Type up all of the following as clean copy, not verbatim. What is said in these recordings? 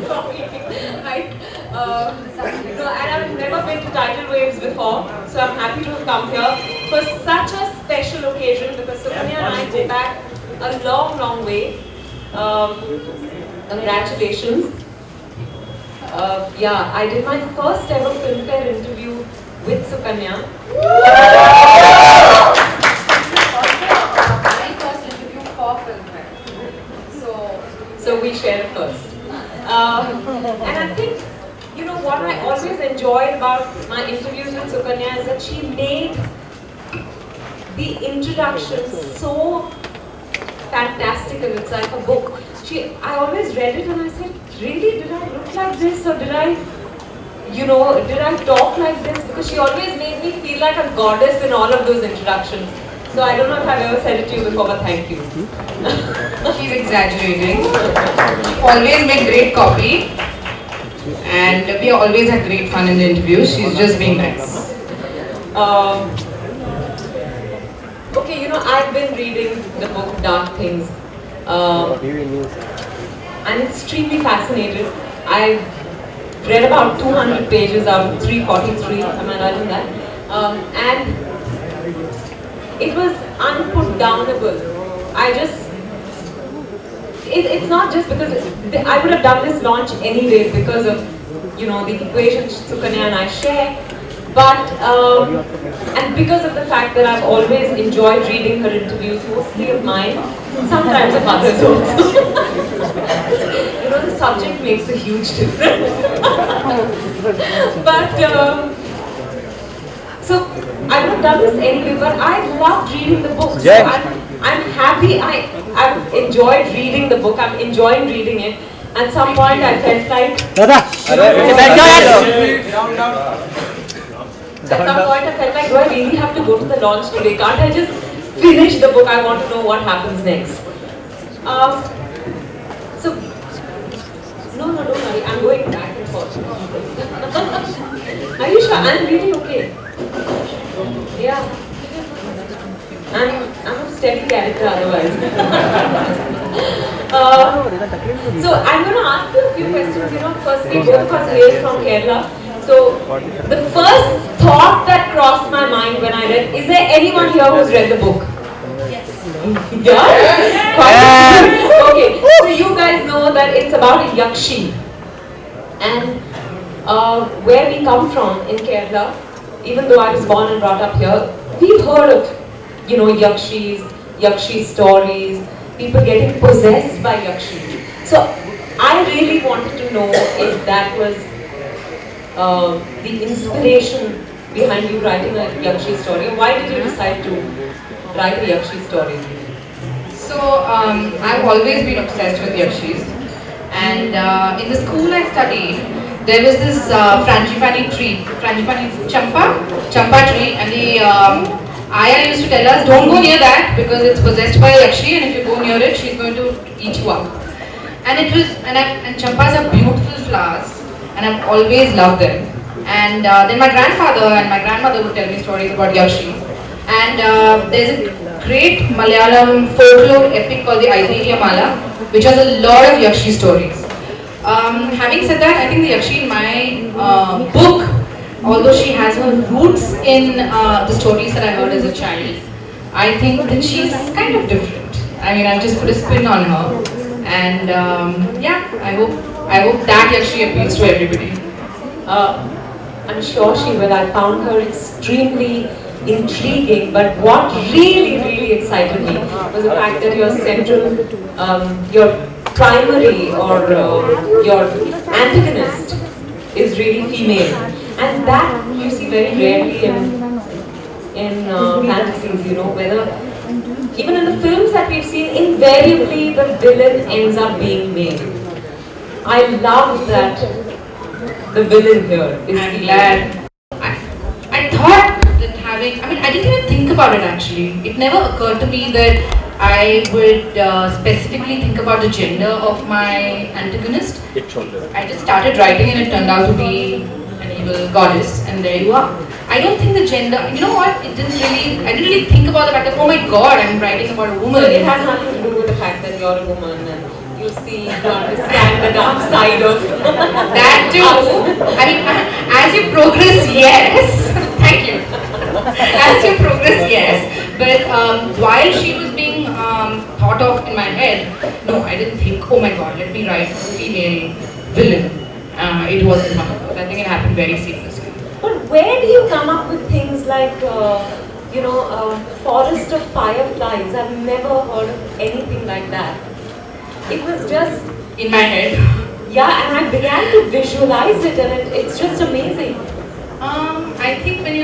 Sorry. And I've never been to Tidal Waves before, so I'm happy to have come here for such a special occasion because Sukanya and I go back a long, long way. Congratulations. Yeah, I did my first ever Filmfare interview with Sukanya. My first interview for Filmfare. So we share it first. And I think, you know, what I always enjoyed about my interviews with Sukanya is that she made the introduction so fantastic and it's like a book. I always read it and I said, really, did I look like this or did I talk like this? Because she always made me feel like a goddess in all of those introductions. So I don't know if I've ever said it to you before, but thank you. She's exaggerating. She always made great copy. And we always had great fun in the interviews. She's just being nice. Okay, you know, I've been reading the book Dark Things. I'm extremely fascinated. I've read about 200 pages out of 343. Am I right in that? And it was unputdownable. It's not just because I would have done this launch anyway because of, you know, the equation Sukanya and I share, but and because of the fact that I've always enjoyed reading her interviews, mostly of mine, sometimes of others also. You know, the subject makes a huge difference. But so I would have done this anyway, but I loved reading the book. So I'm happy. I've enjoyed reading the book. I'm enjoying reading it. At some point, I felt like. At some point, I felt like, do I really have to go to the launch today? Can't I just finish the book? I want to know what happens next. So, no, don't worry. I'm going back and forth. Are you sure? I'm really okay. Yeah. I'm a steady character otherwise. So I'm going to ask you a few questions. You know, firstly, both of us hail from Kerala. So the first thought that crossed my mind when I read, is there anyone here who's read the book? Yes. Yeah? Okay, so you guys know that it's about a Yakshi. And where we come from in Kerala, even though I was born and brought up here, we've heard of, you know, Yakshi stories, people getting possessed by Yakshi. So I really wanted to know if that was the inspiration behind you writing a Yakshi story. Why did you decide to write a Yakshi story? So I've always been obsessed with Yakshis. And in the school I studied, there was this frangipani tree, champa tree, and the Aya used to tell us, don't go near that because it's possessed by a Yakshi, and if you go near it, she's going to eat you up. And it was, and champas are beautiful flowers, and I've always loved them. And then my grandfather and my grandmother would tell me stories about Yakshi. And there's a great Malayalam folklore epic called the Aidhirya Mala, which has a lot of Yakshi stories. Having said that, I think the Yakshi in my book, although she has her roots in the stories that I heard as a child, I think that she's kind of different. I mean, I've just put a spin on her, and yeah, I hope that Yakshi appeals to everybody. I'm sure she will. I found her extremely intriguing, but what really excited me was the fact that your central, your primary or your antagonist is really female, and that you see very rarely in fantasies. You know, whether even in the films that we've seen, invariably the villain ends up being male. I love that the villain here is I'm glad. I thought that having, I mean, I didn't even think about it actually. It never occurred to me that I would specifically think about the gender of my antagonist. I just started writing and it turned out to be an evil goddess, and there you are. I don't think the gender, you know what, I didn't really think about the fact that, oh my god, I'm writing about a woman. So it has nothing to do with the fact that you're a woman and you to see, to understand the dark side of That too. I mean, as you progress, yes. Thank you. As you progress, yes. But while she was being thought of in my head, no, I didn't think, oh my god, let me write a female villain. It wasn't one of those. I think it happened very seamlessly. But where do you come up with things like, Forest of Fireflies? I've never heard of anything like that. It was just, In my head. yeah, and I began to visualize it, and it's just amazing. I think when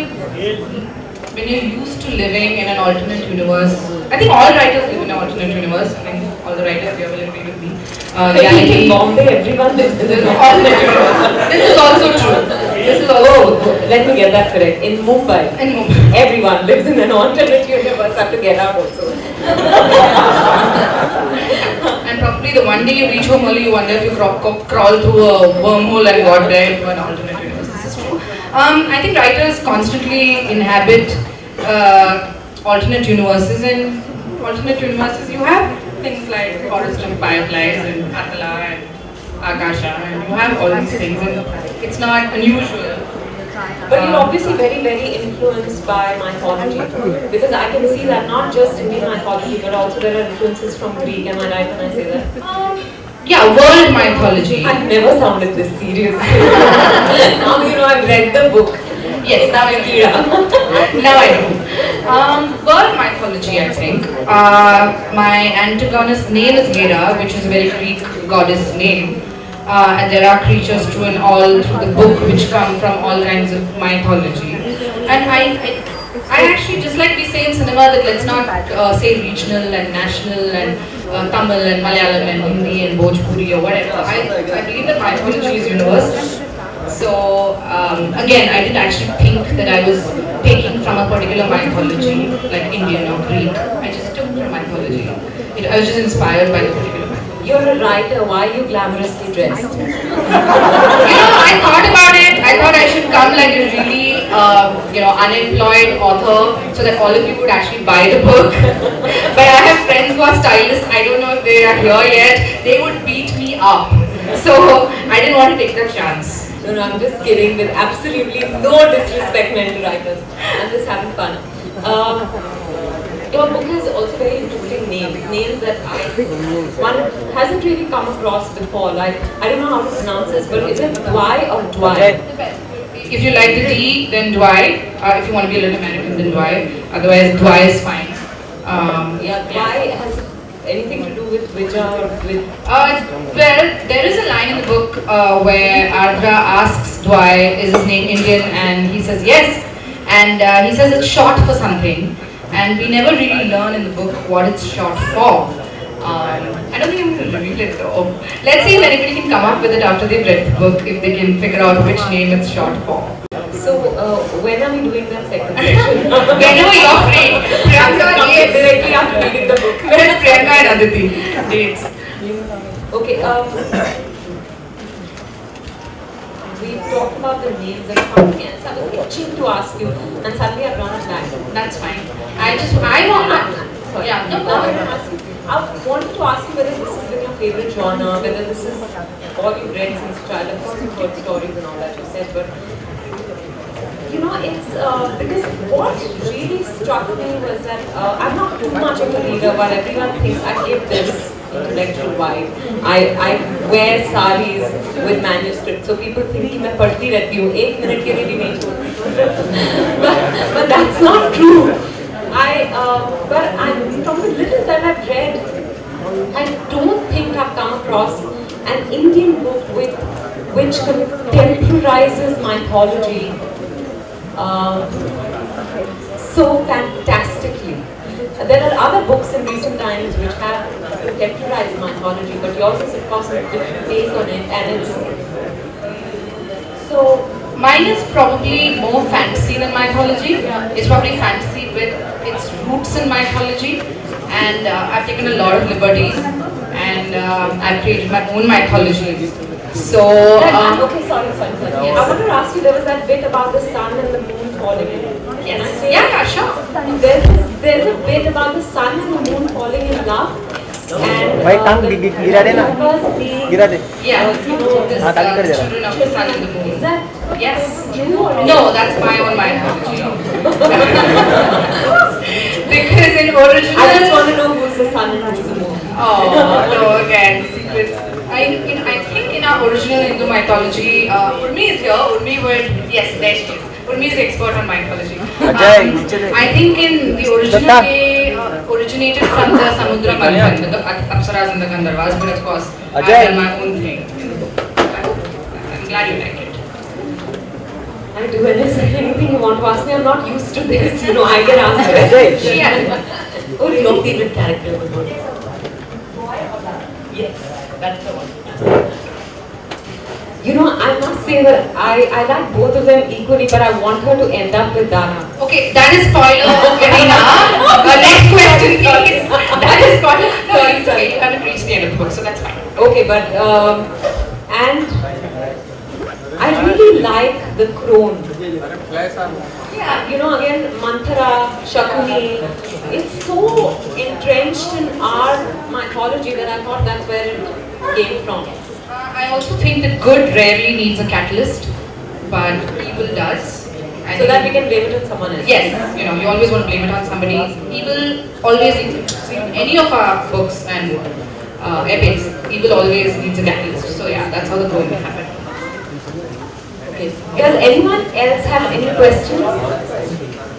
you're used to living in an alternate universe, I think all writers live in an alternate universe. I think all the writers here will agree with me. In Reality. Bombay, everyone lives in This is an alternate universe. This is also true. This is also Oh, let me get that correct. In Mumbai, in Mumbai. everyone lives in an alternate universe. I have to get out also. And probably the one day you reach home early, you wonder if you crawl through a wormhole and got there into an alternate universe. This is true. I think writers constantly inhabit alternate universes, and alternate universes you have things like Forest of Fireflies and Atala and Akasha, and you have all these things, and it's not unusual. But you're obviously very, very influenced by mythology, because I can see that not just Indian mythology, but also there are influences from Greek. Am I right when I say that? Yeah, world mythology. I've never sounded this serious. Now I've read the book. Yes, now I do. Now I do. World mythology, I think. My antagonist's name is Hera, which is a very Greek goddess name. And there are creatures through and all through the book which come from all kinds of mythology. And I actually, just like we say in cinema that let's not say regional and national and Tamil and Malayalam and Hindi and Bhojpuri or whatever. I believe that mythology is universal. So again, I didn't actually think that I was taking from a particular mythology, like Indian or Greek. I just took from mythology. I was just inspired by the particular mythology. You're a writer. Why are you glamorously dressed? I thought about it. I thought I should come like a really, unemployed author, so that all of you would actually buy the book. But I have friends who are stylists. I don't know if they are here yet. They would beat me up. So I didn't want to take that chance. No, I'm just kidding. With absolutely no disrespect meant to writers. I'm just having fun. Your book has also very interesting names that one hasn't really come across before. Like, I don't know how to pronounce this, but is it Dwai or Dwai? If you like the D, then Dwai. If you want to be a little American, then Dwai. Otherwise, Dwai is fine. Dwai has anything to do with Vija or with... Well, there is a line in the book where Ardra asks Dwai, is his name Indian? And he says yes. And he says it's short for something. And we never really learn in the book what it's short for. I don't think I'm going to reveal it though. Let's see if anybody can come up with it after they've read the book, if they can figure out which name it's short for. So, when are we doing that second session? Whenever you're free. Priyanka, Okay, directly after reading the book. When is Priyanka and Aditi? Dates. Okay, we talked about the names and something else I was itching to ask you, and suddenly I've run a blank. That's fine. Sorry. Yeah, no, Now I go can ask you. I wanted to ask you whether this has been your favorite genre, whether this is all you've read since child. Of course, you've heard stories and all that you said, but it's because what really struck me was that I'm not too much of a reader, but everyone thinks I give this intellectual vibe. I wear saris with manuscripts, so people think कि मैं पढ़ती रहती हूँ, 1 minute के लिए भी नहीं छोड़ती. But that's not true. But from the little that I've read, I don't think I've come across an Indian book which contemporizes mythology so fantastically. There are other books in recent times which have contemporized mythology, but yours is of course a different take on it, and it's so. Mine is probably more fantasy than mythology. It's probably fantasy with its roots in mythology, and I've taken a lot of liberties, and I've created my own mythology. So, okay, sorry. Yes. I wanted to ask you, there was that bit about the sun and the moon falling in. Can I say? Yeah, sure. There's a bit about the sun and the moon falling in love. And भाई टांग गिरा देना गिरा दे Yeah, this हाँ, ताली कर जरा। Children of the Sun and the Moon. Is that Yes. you or No, that's my own mythology. Because in original. I just want to know who's the sun and who's the moon. Oh, no, again, secrets. I think in our original Hindu mythology, Urmi is here. Urmi would, yes, there she is. Urmi is the expert on mythology. Ajay, niche de. I think in the original Dutta. way, originated from the Samudra Manthan, the Apsaras and the Gandharvas, but of course, I've Ajay. done my own thing. I'm glad you like it. I do. And is there anything you want to ask me? I'm not used to this. You know, I get asked Ajay. She had. Oh, your favorite character was what? Yes, that's the one. You know, I must say that I like both of them equally, but I want her to end up with Dana. Okay, that is spoiler, Karina. Next question, please. That is spoiler. No, Sorry, it's okay. You haven't reached the end of the book, so that's fine. Okay, but and I really like the crone. Yeah. You know, again, Manthara, Shakuni, it's so entrenched in our mythology that I thought that's where it came from. I also think that good rarely needs a catalyst, but evil does. So that we can blame it on someone else. Yes, you know, you always want to blame it on somebody. Evil always needs, see, in any of our books and epics, evil always needs a catalyst. So yeah, that's how the growing happened. Okay. Does anyone else have any questions?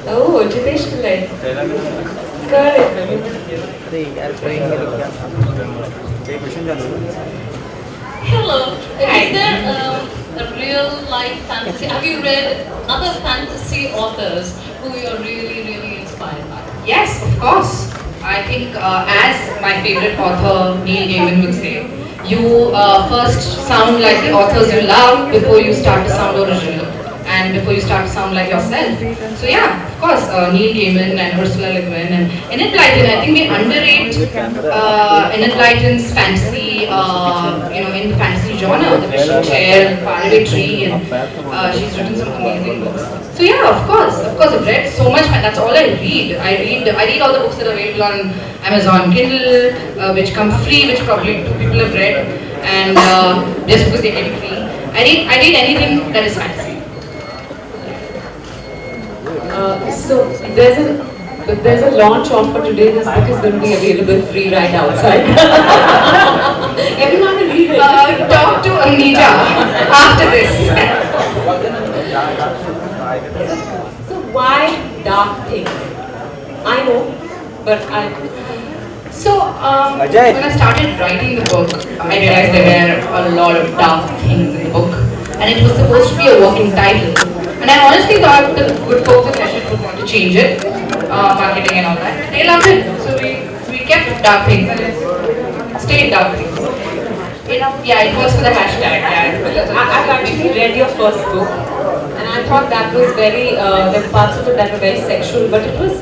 Oh, Jitesh Pillai. Correct. अरे यार करेंगे तो क्या ये question चालू है Hello. Hi. Is there a real life fantasy? Have you read other fantasy authors who you're really inspired by? Yes, of course. I think as my favorite author Neil Gaiman would say, you first sound like the authors you love before you start to sound original and before you start to sound like yourself. So yeah, of course, Neil Gaiman and Ursula Le Guin and Enid Blyton. I think we underrate Enid Blyton's fantasy, in the fantasy genre, The Wishing Chair, Faraway Tree, and she's written some amazing books. So yeah, of course, I've read so much. That's all I read. I read all the books that are available on Amazon Kindle, which come free, which probably 2 people have read, and just because they came free. I read anything that is fantasy. So there's a launch offer today. This book is going to be available free right outside. Everyone will read it. Talk to Anita after this. So why dark things? I know, but So, Ajay. when I started writing the book, I realized there were a lot of dark things in the book, and it was supposed to be a working title. And I honestly thought the good folks at Hachette would want to change it, marketing and all that. They loved it, so we kept dark things and it stayed dark things. It was for the hashtag. Yeah, I've actually read your first book, and I thought that was very. There were parts of it that were very sexual, but it was,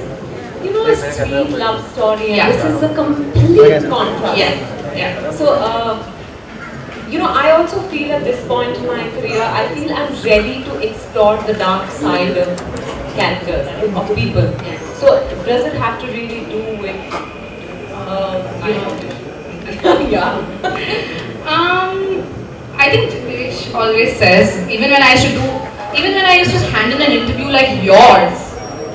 a sweet love story. And Yeah. this is a complete contrast. Yeah. So, I also feel at this point in my career, I feel I'm ready to explore the dark side of characters, of people. So, does it have to really do with, yeah. I think Dinesh always says, even when I used to hand in an interview like yours,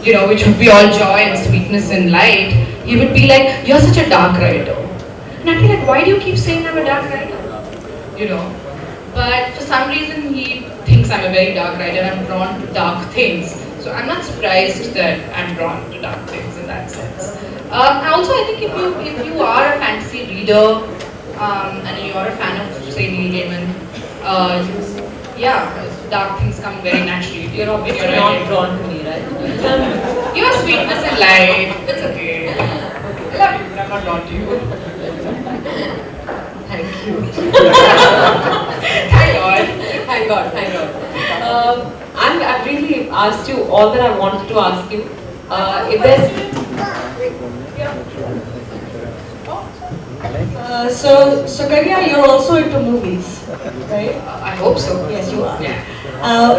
which would be all joy and sweetness and light, he would be like, "You're such a dark writer." And I'd be like, "Why do you keep saying I'm a dark writer?" But for some reason he thinks I'm a very dark writer and I'm drawn to dark things. So I'm not surprised that I'm drawn to dark things in that sense. Also, I think if you are a fantasy reader and you are a fan of, say, Neil Gaiman, dark things come very naturally. You're obviously not drawn to me, right? Your sweetness and light, it's okay. I love you, but I'm not drawn to you. Thank you. Thank God. Thank God. I've really asked you all that I wanted to ask you. If there's So Kavya, you're also into movies, right? I hope so. Yes, you are. Yeah.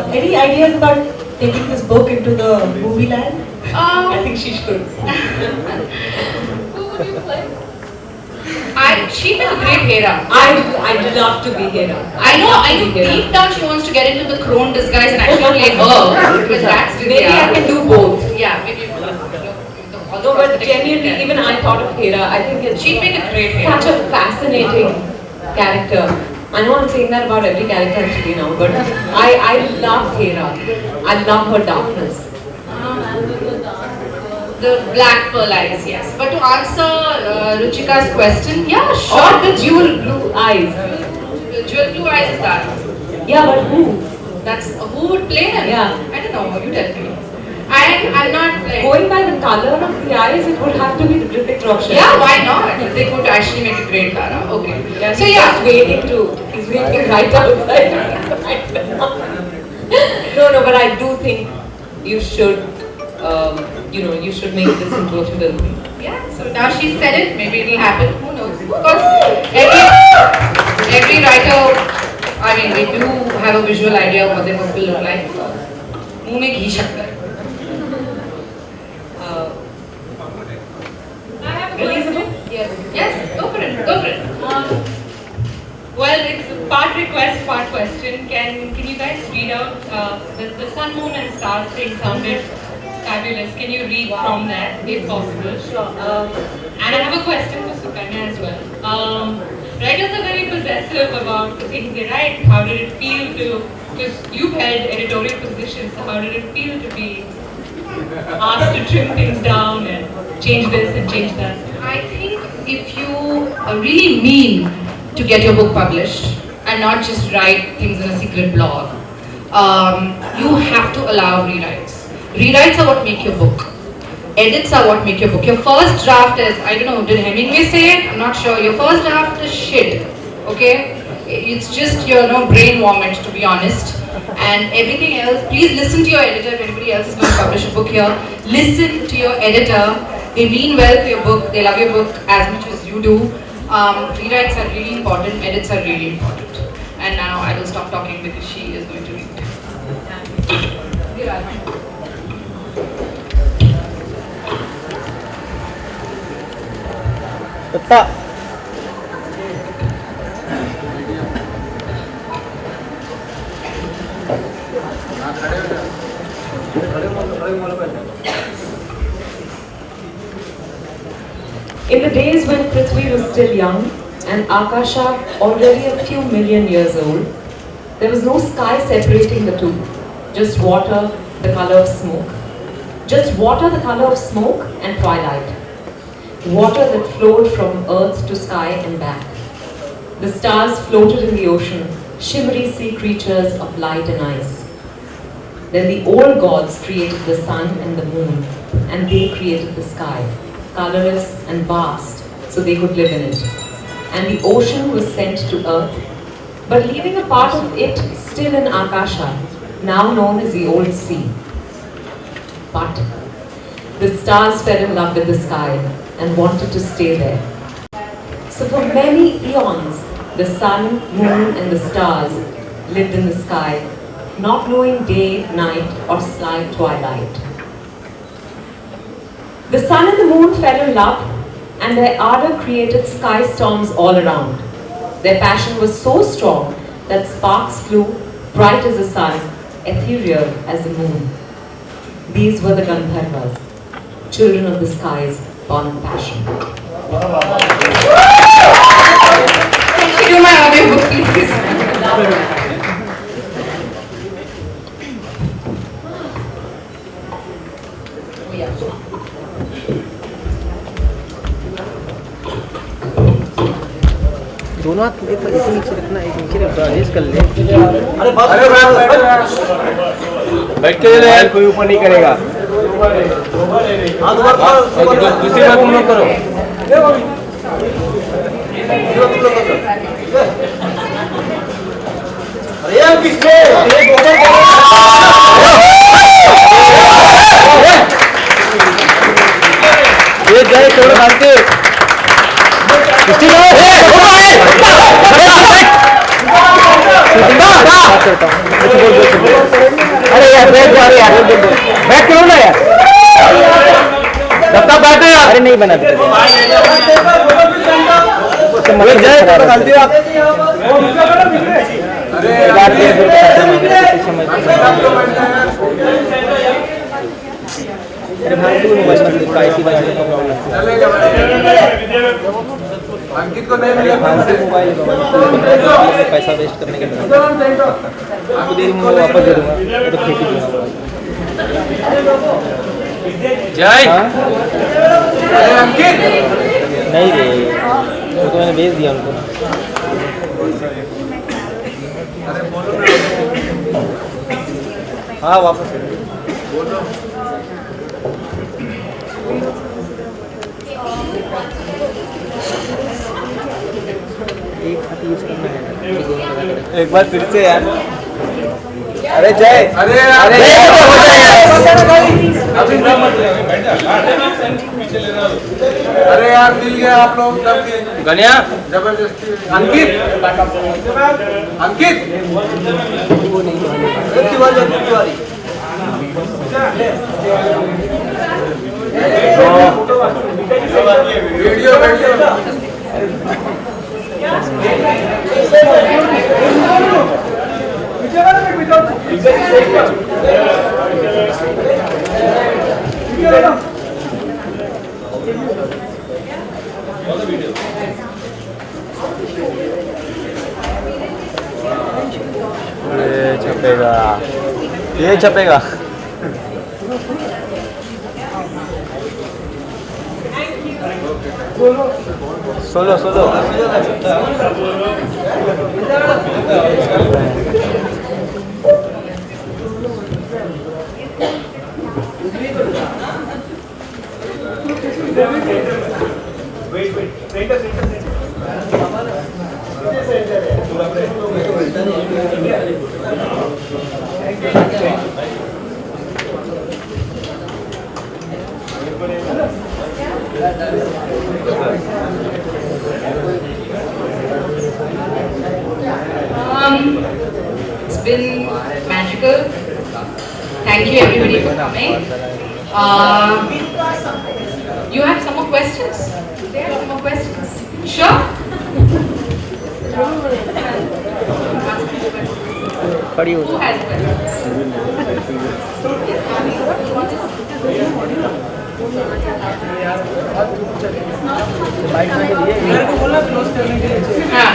Any ideas about taking this book into the movie land? I think she should. Who would you play? She made a great Hera. I'd love to be Hera. I know deep down she wants to get into the crone disguise and actually play her because that's Maybe I can do both. Yeah, maybe. No, but genuinely, even I thought of Hera. I think it's She'd make a great Hera. such a fascinating character. I know I'm saying that about every character actually now, but I love Hera. I love her darkness. The black pearl eyes, yes. But to answer Ruchika's question, yeah, Or sure. the jewel blue eyes. The jewel blue eyes is that. Yeah, but who? That's who would play him? Yeah. I don't know. You tell me. I'm not like. Going by the color of the eyes, it would have to be the Hrithik Roshan. Yeah, why not? They could actually make a great Tara. Okay. Yeah, So he's yeah. just waiting to. He's waiting right outside. No, but I do think you should. You should make this into a film. Yeah, so now she said it, maybe it'll happen, who knows? Because every writer, I mean, they do have a visual idea of what their book will look like. मुंह में घी शक्कर. I have a Elizabeth? question. Yes, go for it, go for it. Well, it's a part request, part question. Can you guys read out the sun, moon, and stars thing sounded fabulous. Can you read from that, if possible? Sure. And I have a question for Sukanya as well. Writers are very possessive about the things they write. How did it feel to, because you've held editorial positions, so how did it feel to be asked to trim things down and change this and change that? I think if you really mean to get your book published and not just write things in a secret blog, you have to allow rewrites. Rewrites are what make your book. Edits are what make your book. Your first draft is, I don't know, did Hemingway say it? I'm not sure. Your first draft is shit. Okay? It's just your brain vomit, to be honest. And everything else, please listen to your editor. If anybody else is going to publish a book here, listen to your editor. They mean well for your book. They love your book as much as you do. Rewrites are really important. Edits are really important. And now I will stop talking because she is going to read. कुत्ता In the days when Prithvi was still young and Akasha already a few million years old, there was no sky separating the two. Just water, the color of smoke. Just water, the color of smoke and twilight. Water that flowed from earth to sky and back. The stars floated in the ocean, shimmery sea creatures of light and ice. Then the old gods created the sun and the moon, and they created the sky, colorless and vast, so they could live in it. And the ocean was sent to earth, but leaving a part of it still in Akasha, now known as the old sea. But the stars fell in love with the sky and wanted to stay there. So for many eons, the sun, moon and the stars lived in the sky, not knowing day, night or slight twilight. The sun and the moon fell in love and their ardor created sky storms all around. Their passion was so strong that sparks flew, bright as the sun, ethereal as the moon. These were the Gandharvas, children of the skies, born of passion. Can she do my audiobook, please? दोनों हाथ एक नीचे रखना एक नीचे रखना race कर ले बैठ के ले कोई ऊपर नहीं करेगा दूसरी बात तुम लोग करो ये जाए थोड़ा भागते अरे यार बैठ जा रहे यार बैठ करो ना यार जब तक बैठे यार अरे नहीं बना जय खालती आप अरे भाई तू मोबाइल में प्राइसी अंकित को नहीं मिला मोबाइल पैसा वेस्ट करने के लिए आपको दे दूंगा वापस दे दूंगा मैं तो फेंक ही दूंगा जय अरे अंकित नहीं रे वो तो मैंने भेज दिया उनको हाँ वापस एक बार फिर से यार अरे जय अरे अरे अभी अरे यार मिल गया आप लोग सबके गनिया जबरदस्ती अंकित अंकित तिवारी वीडियो ये छपेगा ये छपेगा solo solo It's been magical. Thank you everybody for coming. You have some more questions? Do they have some more questions? Sure? खड़ी हो Who has questions? हाँ.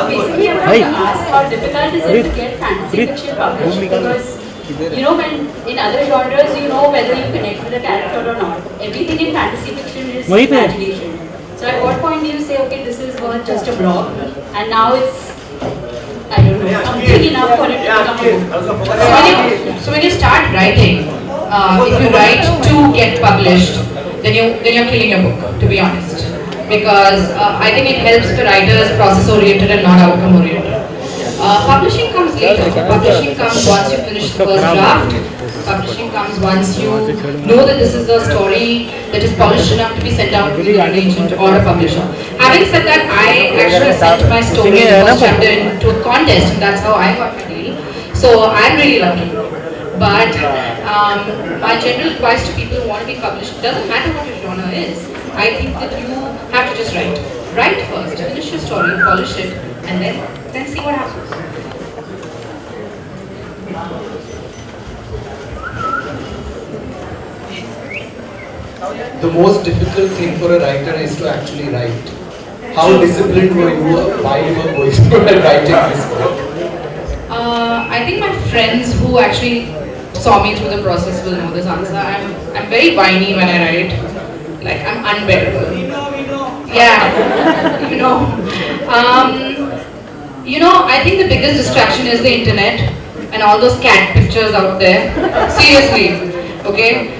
Basically, I want to ask how difficult is it to get fantasy fiction published? Because, you know, when in other genres, you know whether you connect with a character or not. Everything in fantasy fiction is imagination. So at what point do you say, okay, this is worth just a blog, and now it's, I don't know, something enough for it to become a book? So when you start writing, if you write to get published, then you're killing your book, to be honest. Because I think it helps the writers process oriented and not outcome oriented. Publishing comes later. Publishing comes once you finish the first draft. Publishing comes once you know that this is a story that is polished enough to be sent out to an agent or a publisher. Having said that, I actually sent my story first chapter into a contest, and that's how I got my deal. So I'm really lucky. But my general advice to people who want to be published, doesn't matter what your genre is. I think that you have to just write. Write first, finish your story, polish it, and then see what happens. The most difficult thing for a writer is to actually write. How disciplined were you while you were going through and writing this book? I think my friends who actually saw me through the process will know this answer. I'm very whiny when I write. Like, I'm unbearable. Yeah, you know. I think the biggest distraction is the internet and all those cat pictures out there. Seriously, okay?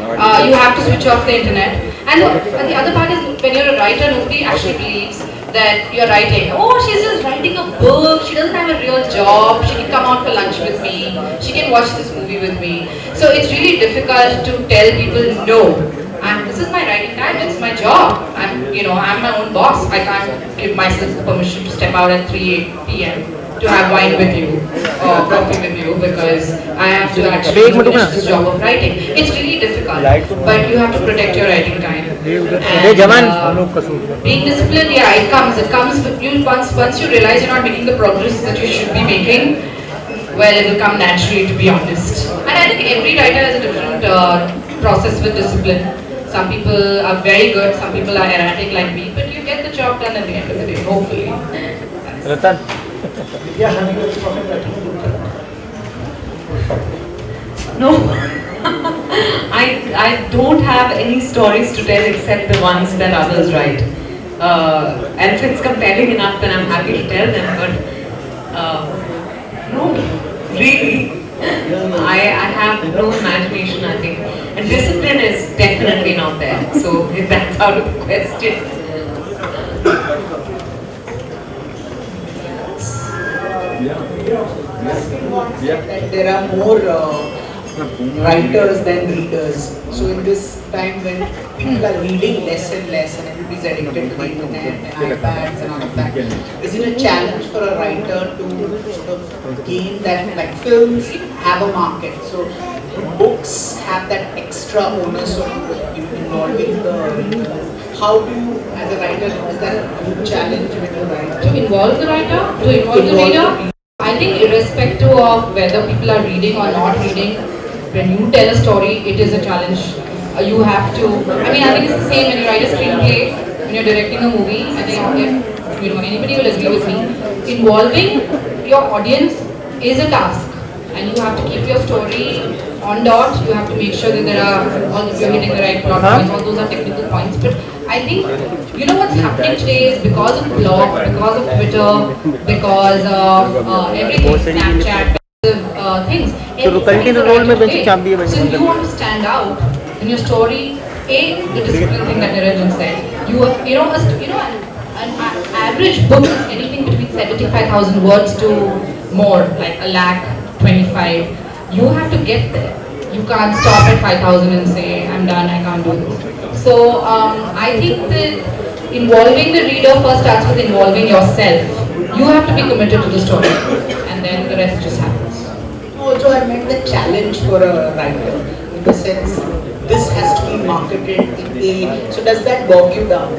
You have to switch off the internet. And the other part is, when you're a writer, nobody actually believes that you're writing. Oh, she's just writing a book. She doesn't have a real job. She can come out for lunch with me. She can watch this movie with me. So it's really difficult to tell people no. And this is my writing time, it's my job. I'm my own boss. I can't give myself the permission to step out at 3 p.m. to have wine with you or coffee with you because I have to actually finish this job of writing. It's really difficult, but you have to protect your writing time. Being disciplined, yeah, it comes with you once you realize you're not making the progress that you should be making. Well, it will come naturally, to be honest. And I think every writer has a different process with discipline. Some people are very good, some people are erratic like me, but you get the job done at the end of the day, hopefully. Ratan. No, I don't have any stories to tell except the ones that others write. And if it's compelling enough, then I'm happy to tell them. But no, really, I have no imagination, I think. And discipline is definitely not there. So if that's out of the question. That there are more writers than readers. So in this time when people are reading less and less and everybody's addicted to the internet and iPads and all of that, is it a challenge for a writer to sort of gain that, like films have a market, so books have that extra onus of involving the reader. How do you, as a writer, is that a challenge when you write? To involve the writer, to involve the reader. I think irrespective of whether people are reading or not reading, when you tell a story, it is a challenge. You have to, I think it's the same when you write a screenplay, when you're directing a movie. I think anybody will agree with me. Involving your audience is a task, and you have to keep your story on dot. You have to make sure that you're hitting the right plot points. All those are technical points, but I think what's happening today is because of blog, because of Twitter, because of everything, Snapchat, things. So the role में bench champ भी है So if you want to stand out in your story, the discipline thing that Niranjan said. An average book is anything between 75,000 words to more, like 1,25,000. You have to get there. You can't stop at 5,000 and say, I'm done, I can't do this. So I think that involving the reader first starts with involving yourself. You have to be committed to the story, and then the rest just happens. Also, I meant the challenge for a writer, in the sense, this has to be marketed in a, so does that bog you down?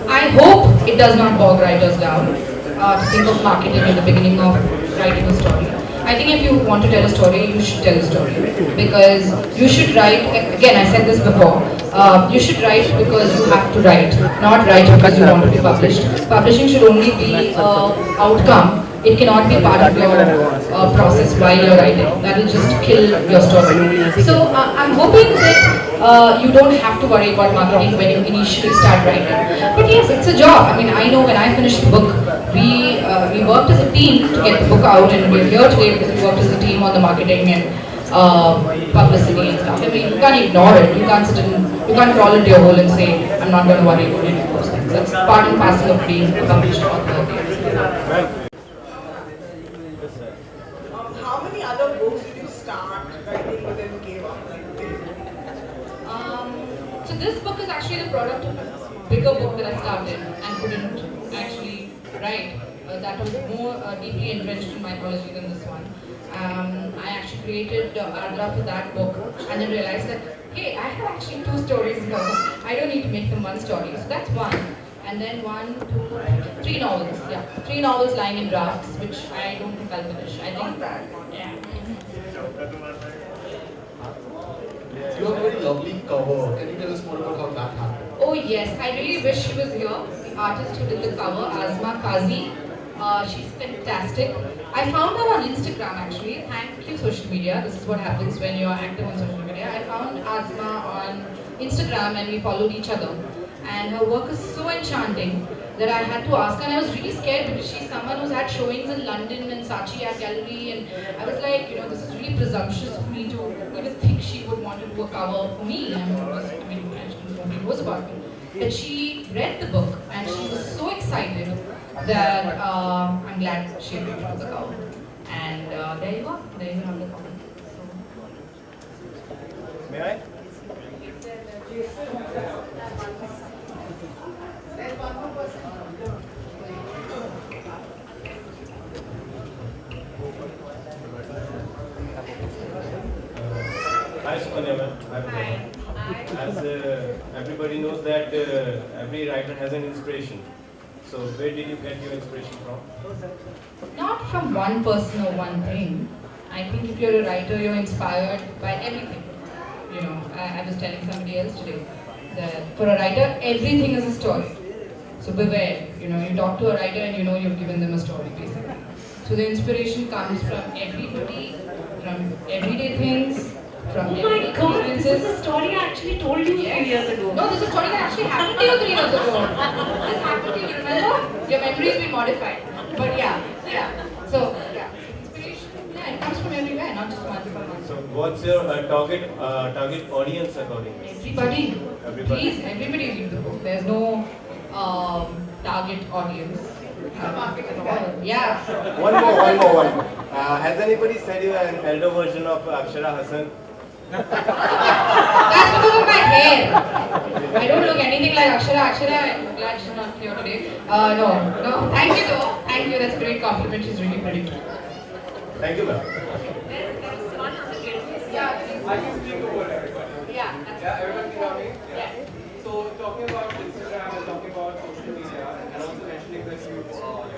I hope it does not bog writers down to think of marketing at the beginning of writing a story. I think if you want to tell a story, you should tell a story. Because you should write, again I said this before, you should write because you have to write, not write because you want to be published. Publishing should only be an outcome. It cannot be part of your process while you're writing. That will just kill your story. So I'm hoping that you don't have to worry about marketing when you initially start writing. But yes, it's a job. I know when I finished the book, we worked as a team to get the book out, and we're here today because we worked as a team on the marketing and publicity and stuff. You can't ignore it. You can't crawl into your hole and say, I'm not going to worry about any of those things. That's part and parcel of being a published author. How many other books did you start writing but then gave up? So this book is actually the product of a bigger book that I started and couldn't actually write. That was more deeply entrenched in mythology than this one. I actually created Ardra for that book and then realized that, hey, I have actually 2 stories here. I don't need to make them one story. So that's one. And then 3 novels. Yeah, 3 novels lying in drafts, which I don't think I'll finish. I think, yeah. You have a very lovely cover. Can you tell us more about how that happened? Oh yes, I really wish she was here. The artist who did the cover, Azma Kazi. She's fantastic. I found her on Instagram actually. Thank you, social media. This is what happens when you're active on social media. I found Azma on Instagram and we followed each other. And her work is so enchanting that I had to ask her, and I was really scared because she's someone who's had showings in London and Saatchi Art Gallery, and I was like, this is really presumptuous for me to even think she would want to do a cover for me. Nobody knows about me. But she read the book and she was so excited that I'm glad she agreed to do the cover. And there you go, there you have the cover. May I? As everybody knows that every writer has an inspiration. So where did you get your inspiration from? Not from one person or one thing. I think if you're a writer, you're inspired by everything. You know, I was telling somebody else today that for a writer, everything is a story. So beware, you know, you talk to a writer and you know you've given them a story basically. So the inspiration comes from everybody, from everyday things, from Oh my everyday god, this is experiences. a story I actually told you 3 years ago. No, this is a story that actually happened to you 3 years ago. This happened to you, remember? Your memory's been modified. But yeah. So, yeah. Inspiration, yeah, it comes from everywhere, not just one from one. So what's your target audience according to you? Everybody. Everybody. Please, everybody read the book. There's no target audience. Yeah. One more. Has anybody said you are an elder version of Akshara Hassan? That's because of my hair. I don't look anything like Akshara. I'm glad she's not here today. No. Thank you though. Thank you. That's a great compliment. She's really pretty. Thank you, ma'am. There's one other great Yeah. I can speak over it. Yeah. Yeah, everyone can hear me? Yeah. So talking about Instagram and talking about social media and also mentioning that your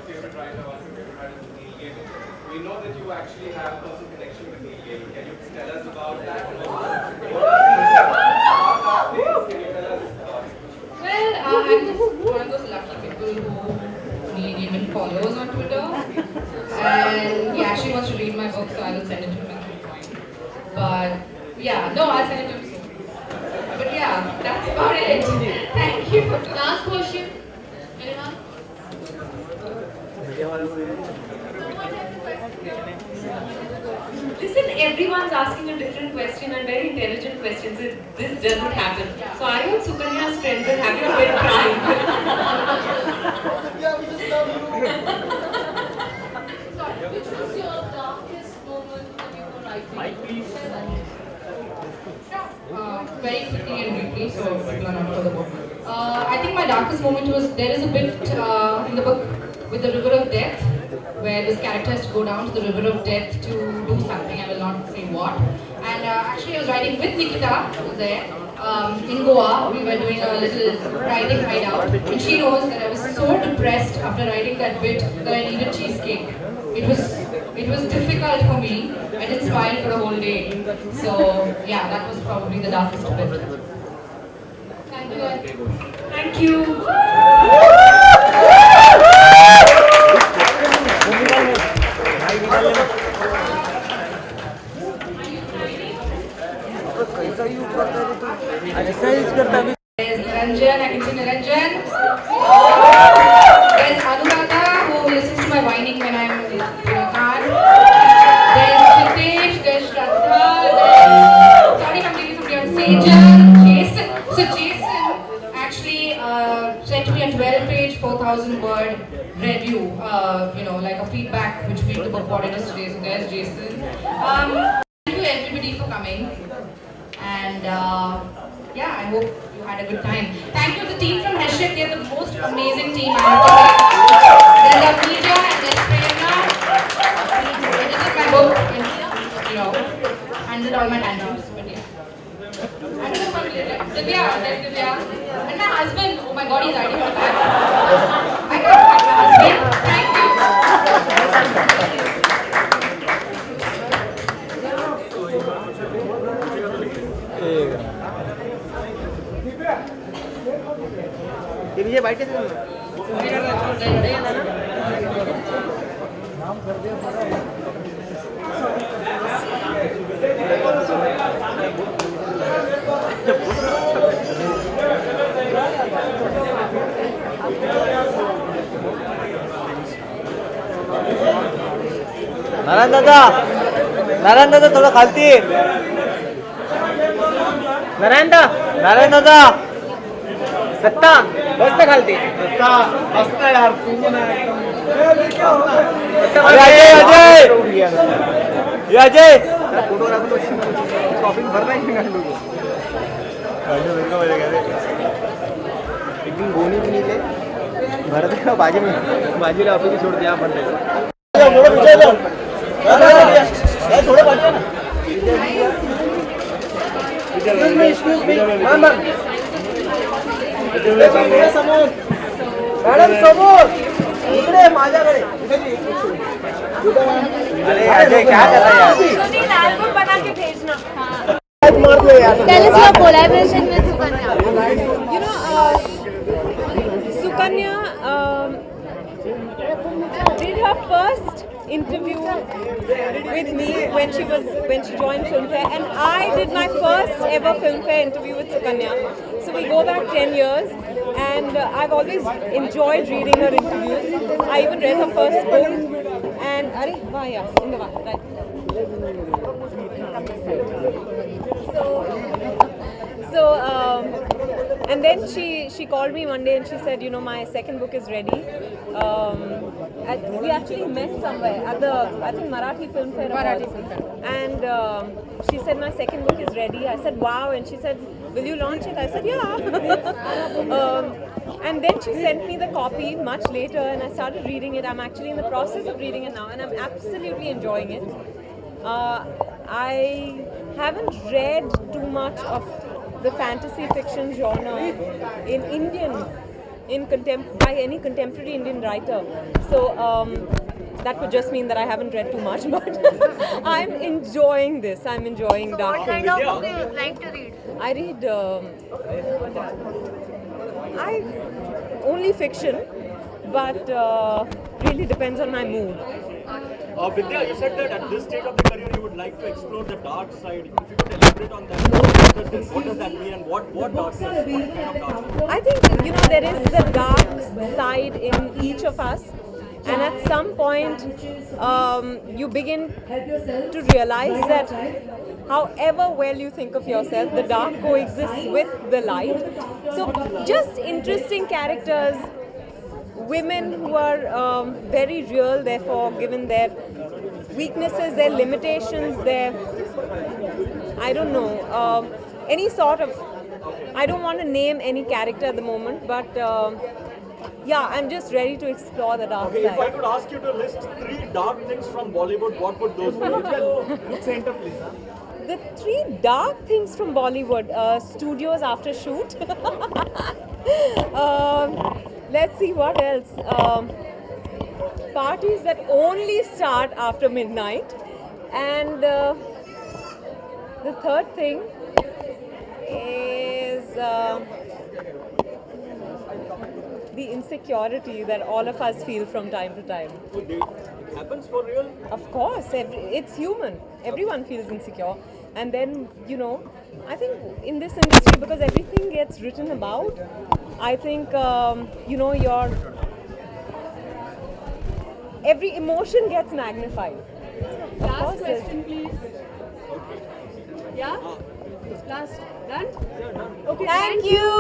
favorite writer or your favorite writer is Neil Gaiman. We know that you actually have a personal connection with Neil Gaiman. Can you tell us about that? And also, can you tell us about it? Well, I'm just one of those lucky people who Neil Gaiman follows on Twitter. And he actually wants to read my book, so I will send it to him at some point. But yeah, no, I'll send it to him soon. But yeah, that's about it. Thank you. Last question. Anyone? Listen, everyone's asking a different question and very intelligent questions. This doesn't happen. So I want Sukanya's friends and have you been crying? Yeah, we just love you. Which was your darkest moment when you were writing? Very quickly and briefly, so people are not for the book. I think my darkest moment was, there is a bit in the book with the river of death, where this character has to go down to the river of death to do something, I will not say what. And actually I was writing with Nikita, who was there, in Goa. We were doing a little writing hideout, and she knows that I was so depressed after writing that bit that I needed cheesecake. It was difficult for me. I didn't smile for a whole day. So yeah, that was probably the darkest bit. Thank you. Thank you. There's Niranjan, I can see Niranjan. There's Anuradha, who listens to my whining when I'm in a car. There's Chitesh, there's Shraddha, there's... Sorry if I'm leaving somebody on stage. Jason. So Jason actually sent me a 12-page, 4,000-word review, like a feedback which made the book what it is today. So there's Jason. Thank you everybody for coming. And yeah, I hope you had a good time. Thank you to the team from Heshek. They're the most amazing team I have to say. There's Abhija and there's Prerna. They edited my book and, handled all my tantrums. But yeah. I don't know if I'm related. Divya, there's Divya. And my husband, oh my god, he's hiding in the back. I can't find my husband. Thank you. ये मुझे बैठ के नारायण दादा थोडं खालती नारायण दादा सत्ता बसता खालती मस्त है यार तू ना अजय शॉपिंग भरना ही नहीं लोगों एक दिन बोनी भी नहीं ले भर देगा बाजी में बाजी ला ऑफिस छोड़ दिया बंदे थोड़ा Excuse me. Ma'am. मॅडम समोर इकडे माझ्याकडे अरे अजय क्या कर रहा है यार सुनील एल्बम बना के भेजना. Tell us your collaboration with Sukanya. You know, Sukanya did her first interview with me when she joined Filmfare, and I did my first ever Filmfare interview with Sukanya. So we go back 10 years, and I've always enjoyed reading her interviews. I even read her first book, and in the one, right. And then she called me one day and she said, you know, my second book is ready. We actually met somewhere at the, I think, Marathi Filmfare. And she said, my second book is ready. I said, wow. And she said, will you launch it? I said, yeah. And then she sent me the copy much later and I started reading it. I'm actually in the process of reading it now and I'm absolutely enjoying it. I haven't read too much of the fantasy fiction genre in by any contemporary Indian writer. So that would just mean that I haven't read too much, but I'm enjoying this. I'm enjoying Dark What kind of book do you like to read? I read only fiction, but really depends on my mood. Vidya, you said that at this stage of the career you would like to explore the dark side. If you could elaborate on that, what does that mean and what darkness, what kind of darkness? I think, you know, there is the dark side in each of us, and at some point you begin to realize that however well you think of yourself, the dark coexists with the light. So just interesting characters, women who are very real, therefore, given their weaknesses, their limitations, their, I don't know, any sort of, I don't want to name any character at the moment, but yeah, I'm just ready to explore the dark side. If I could ask you to list 3 dark things from Bollywood, what would those be? Good center, please. The 3 dark things from Bollywood, studios after shoot. Let's see what else. Parties that only start after midnight. And the third thing is the insecurity that all of us feel from time to time. It happens for real? Of course, it's human. Everyone feels insecure. And then, you know, I think in this industry, because everything gets written about, I think, you know, every emotion gets magnified. Last question, please. Yeah? Last. Done? Okay. Thank you.